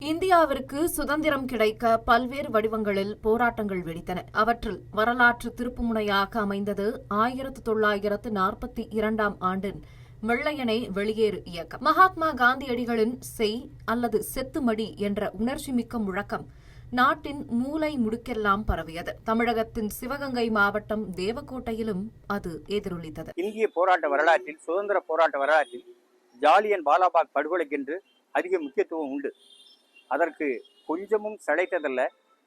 இந்தியாவிற்கு சுதந்திரம் கிடைக்க பல்வேறு வடிவங்களில் போராட்டங்கள் வெடித்தன. அவற்றில் வரலாற்று திருப்புமுனையாக அமைந்தது 1942 ஆண்டின் வெள்ளையனே வெளியேறு இயக்கம். மகாத்மா காந்தியடிகளின் செய் அல்லது செத்துமடி என்ற உணர்ச்சிமிக்க முழக்கம் நாட்டின் மூலை முடுக்கெல்லாம் பரவியது. தமிழகத்தின் சிவகங்கை மாவட்டம் தேவக்கோட்டையிலும் அது எதிரொலித்தது. இந்திய போராட்ட வரலாற்றில், சுதந்திர போராட்ட வரலாற்றில் ஜாலியன் வாலாபாக் படுகொலைக்கென்று அதிக முக்கியத்துவம் உண்டு. அதற்கு கொஞ்சமும் சளைத்ததல்ல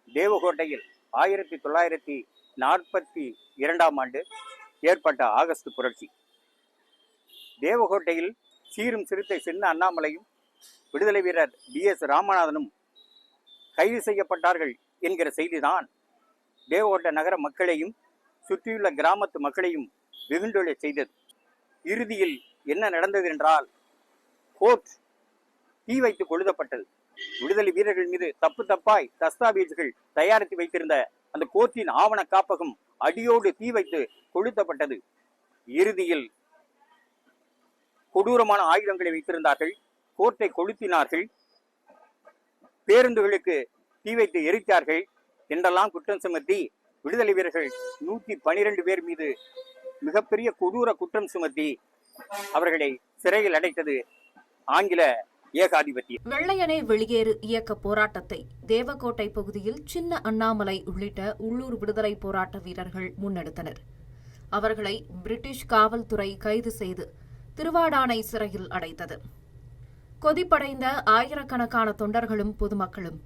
தேவகோட்டையில் 1942 ஆண்டு ஏற்பட்ட ஆகஸ்ட் புரட்சி. தேவகோட்டையில் சீரும் சிறுத்தை சின்ன அண்ணாமலையும் விடுதலை வீரர் DS ராமநாதனும் கைது செய்யப்பட்டார்கள் என்கிற செய்திதான் தேவகோட்டை நகர மக்களையும் சுற்றியுள்ள கிராமத்து மக்களையும் வெகுண்டொழ செய்தது. இறுதியில் என்ன நடந்தது என்றால், கோர்ட் தீ வைத்து கொளுத்தப்பட்டது. விடுதலை வீரர்கள் மீது தப்பாய் தஸ்தாவேஜுகள் தயாரித்து வைத்திருந்த அந்த கோர்ட்டின் ஆவண காப்பகம் அடியோடு தீ வைத்து கொளுத்தப்பட்டது. இறுதியில் கொடூரமான ஆயுதங்களை வைத்திருந்தார்கள், கோர்ட்டை கொளுத்தினார்கள், பேருந்துகளுக்கு தீ வைத்து எரித்தார்கள் என்றெல்லாம் குற்றம் சுமத்தி விடுதலை வீரர்கள் 112 பேர் மீது மிகப்பெரிய கொடூர குற்றம் சுமத்தி அவர்களை சிறையில் அடைத்தது ஆங்கில ஏகாதிபத்தியம். வெள்ளையனே வெளியேறு இயக்க போராட்டத்தை தேவக்கோட்டை பகுதியில் சின்ன அண்ணாமலை உள்ளிட்ட உள்ளூர் விடுதலை போராட்ட வீரர்கள் முன்னெடுத்தனர். அவர்களை பிரிட்டிஷ் காவல்துறை கைது செய்து திருவாடானை சிறையில் அடைத்தது. கொதிப்படைந்த ஆயிரக்கணக்கான தொண்டர்களும் பொதுமக்களும்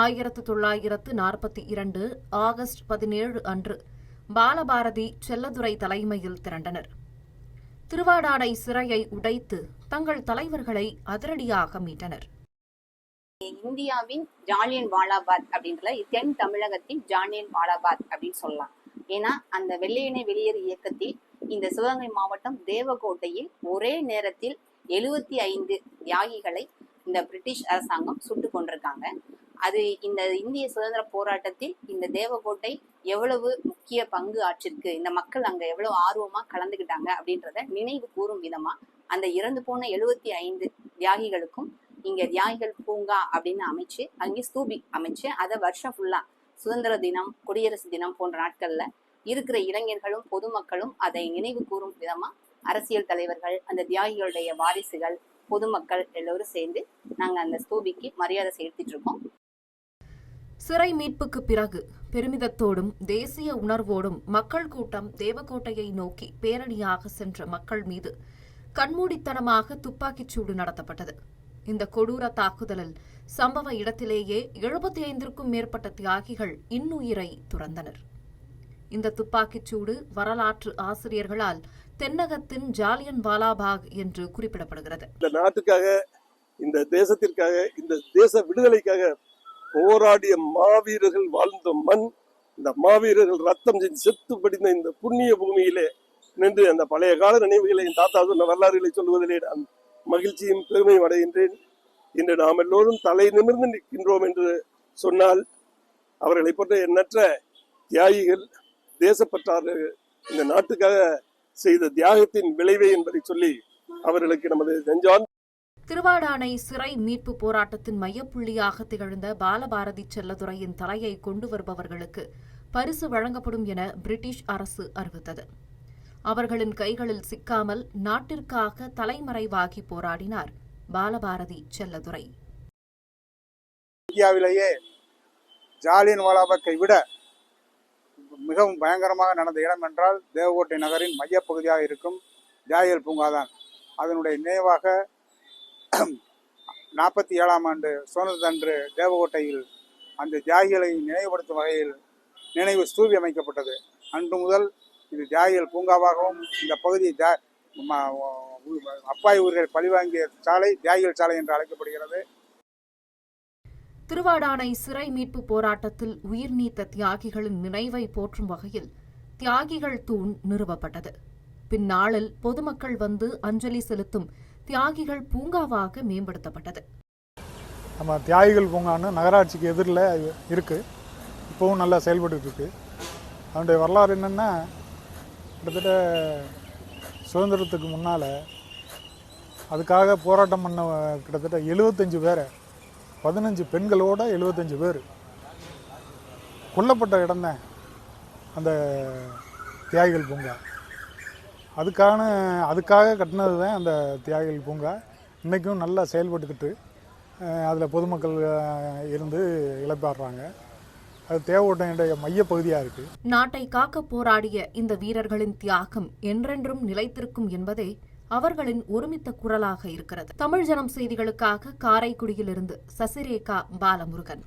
1942 ஆகஸ்ட் 17 அன்று பாலபாரதி செல்லதுரை தலைமையில் திரண்டனர். திருவாடானை சிறையை உடைத்து தங்கள் தலைவர்களை அதிரடியாக மீட்டனர். இந்தியாவின் ஜாலியன் வாலாபாக் அப்படின்ற தென் தமிழகத்தின் ஜாலியன் வாலாபாக் அப்படின்னு சொல்லலாம். ஏன்னா அந்த வெள்ளையனே வெளியேறு இயக்கத்தில் இந்த சிவகங்கை மாவட்டம் தேவக்கோட்டையில் ஒரே நேரத்தில் 75 தியாகிகளை இந்த பிரிட்டிஷ் அரசாங்கம் சுட்டு கொண்டிருக்காங்க. அது இந்த இந்திய சுதந்திர போராட்டத்தில் இந்த தேவக்கோட்டை எவ்வளவு முக்கிய பங்கு ஆற்றிருக்கு, இந்த மக்கள் அங்க எவ்வளவு ஆர்வமா கலந்துக்கிட்டாங்க அப்படின்றத நினைவு கூறும் விதமா அந்த இறந்து போன 75 தியாகிகளுக்கும் இங்க தியாகிகள் பூங்கா அப்படின்னு அமைச்சு அங்கே ஸ்தூபி அமைச்சு அதை வருஷம் ஃபுல்லா சுதந்திர தினம், குடியரசு தினம் போன்ற நாட்கள்ல இருக்கிற இளைஞர்களும் பொதுமக்களும் அதை நினைவு கூறும் விதமா அரசியல் தலைவர்கள், அந்த தியாகிகளுடைய வாரிசுகள், பொதுமக்கள் எல்லோரும் சேர்ந்து நாங்க அந்த ஸ்தூபிக்கு மரியாதை செலுத்திட்டு இருக்கோம். சிறை மீட்புக்கு பிறகு பெருமிதத்தோடும் தேசிய உணர்வோடும் மக்கள் கூட்டம் தேவக்கோட்டையை நோக்கி பேரணியாக சென்ற மக்கள் மீது கண்மூடித்தனமாக துப்பாக்கிச்சூடு நடத்தப்பட்டது. இந்த கொடூர தாக்குதலில் சம்பவ இடத்திலேயே 75க்கும் மேற்பட்ட தியாகிகள் இன்னுயிரை துறந்தனர். இந்த துப்பாக்கிச்சூடு வரலாற்று ஆசிரியர்களால் தென்னகத்தின் ஜாலியன் வாலாபாக் என்று குறிப்பிடப்படுகிறது. இந்த நாட்டுக்காக, இந்த தேசத்திற்காக, இந்த தேச விடுதலைக்காக போராடிய மாவீரர்கள் வாழ்ந்த மண், இந்த மாவீரர்கள் ரத்தம் செத்து படிந்த இந்த புண்ணிய பூமியிலே நின்று அந்த பழைய கால நினைவுகளை என் தாத்தா சொன்ன வரலாறுகளை சொல்வதிலே நான் மகிழ்ச்சியும் பெருமையும் அடைகின்றேன். இன்று நாம் எல்லோரும் தலை நிமிர்ந்து நிற்கின்றோம் என்று சொன்னால் அவர்களை போன்ற எண்ணற்ற தியாகிகள், தேசப்பற்றார்கள் இந்த நாட்டுக்காக செய்த தியாகத்தின் விளைவே என்பதை சொல்லி அவர்களுக்கு நமது நெஞ்சார்ந்த திருவாடானை சிறை மீட்பு போராட்டத்தின் மையப்புள்ளியாக திகழ்ந்த பாலபாரதி செல்லதுரையின் தலையை கொண்டு வருபவர்களுக்கு பரிசு வழங்கப்படும் என பிரிட்டிஷ் அரசு அறிவித்தது. அவர்களின் கைகளில் சிக்காமல் நாட்டிற்காக தலைமறைவாகி போராடினார் பாலபாரதி செல்லதுரை. இந்தியாவிலேயே ஜாலியன் வாலாபாக்கை விட மிகவும் பயங்கரமாக நடந்த இடம் என்றால் தேவக்கோட்டை நகரின் மையப்பகுதியாக இருக்கும் தியாகிகள் பூங்காதான். அதனுடைய நினைவாக 47ஆம் ஆண்டு சுதந்திரத்தன்று தேவக்கோட்டையில் அந்த தியாகிகளை நினைவுபடுத்தும் வகையில் நினைவு ஸ்தூபி அமைக்கப்பட்டது. அன்று முதல் இது தியாகிகள் பூங்காவாகவும் இந்த பகுதி அப்பாவி ஊர்கள் பழிவாங்கிய சாலை தியாகிகள் சாலை என்று அழைக்கப்படுகிறது. திருவாடானை சிறை மீட்பு போராட்டத்தில் உயிர் நீத்த தியாகிகளின் நினைவை போற்றும் வகையில் தியாகிகள் தூண் நிறுவப்பட்டது. பின்னாளில் பொதுமக்கள் வந்து அஞ்சலி செலுத்தும் தியாகிகள் பூங்காவாக மேம்படுத்தப்பட்டது. நம்ம தியாகிகள் பூங்கான்னு நகராட்சிக்கு எதிரில் இருக்கு, இப்போவும் நல்லா செயல்பட்டு இருக்கு. அதனுடைய வரலாறு என்னென்னா, கிட்டத்தட்ட சுதந்திரத்துக்கு முன்னால் அதுக்காக போராட்டம் பண்ண கிட்டத்தட்ட 75 பேரை 15 பெண்களோட 75 பேர் கொல்லப்பட்ட இடம்தான் அந்த தியாகிகள் பூங்கா. அதுக்காக கட்டினது தான் அந்த தியாகிகள் பூங்கா. இன்றைக்கும் நல்லா செயல்பட்டுக்கிட்டு அதில் பொதுமக்கள் இருந்து இளைப்பாடுறாங்க. அது தேவகோட்டையினுடைய மையப்பகுதியாக இருக்குது. நாட்டை காக்க போராடிய இந்த வீரர்களின் தியாகம் என்றென்றும் நிலைத்திருக்கும் என்பதே அவர்களின் ஒருமித்த குரலாக இருக்கிறது. தமிழ் ஜனம் செய்திகளுக்காக காரைக்குடியிலிருந்து சசிரேகா பாலமுருகன்.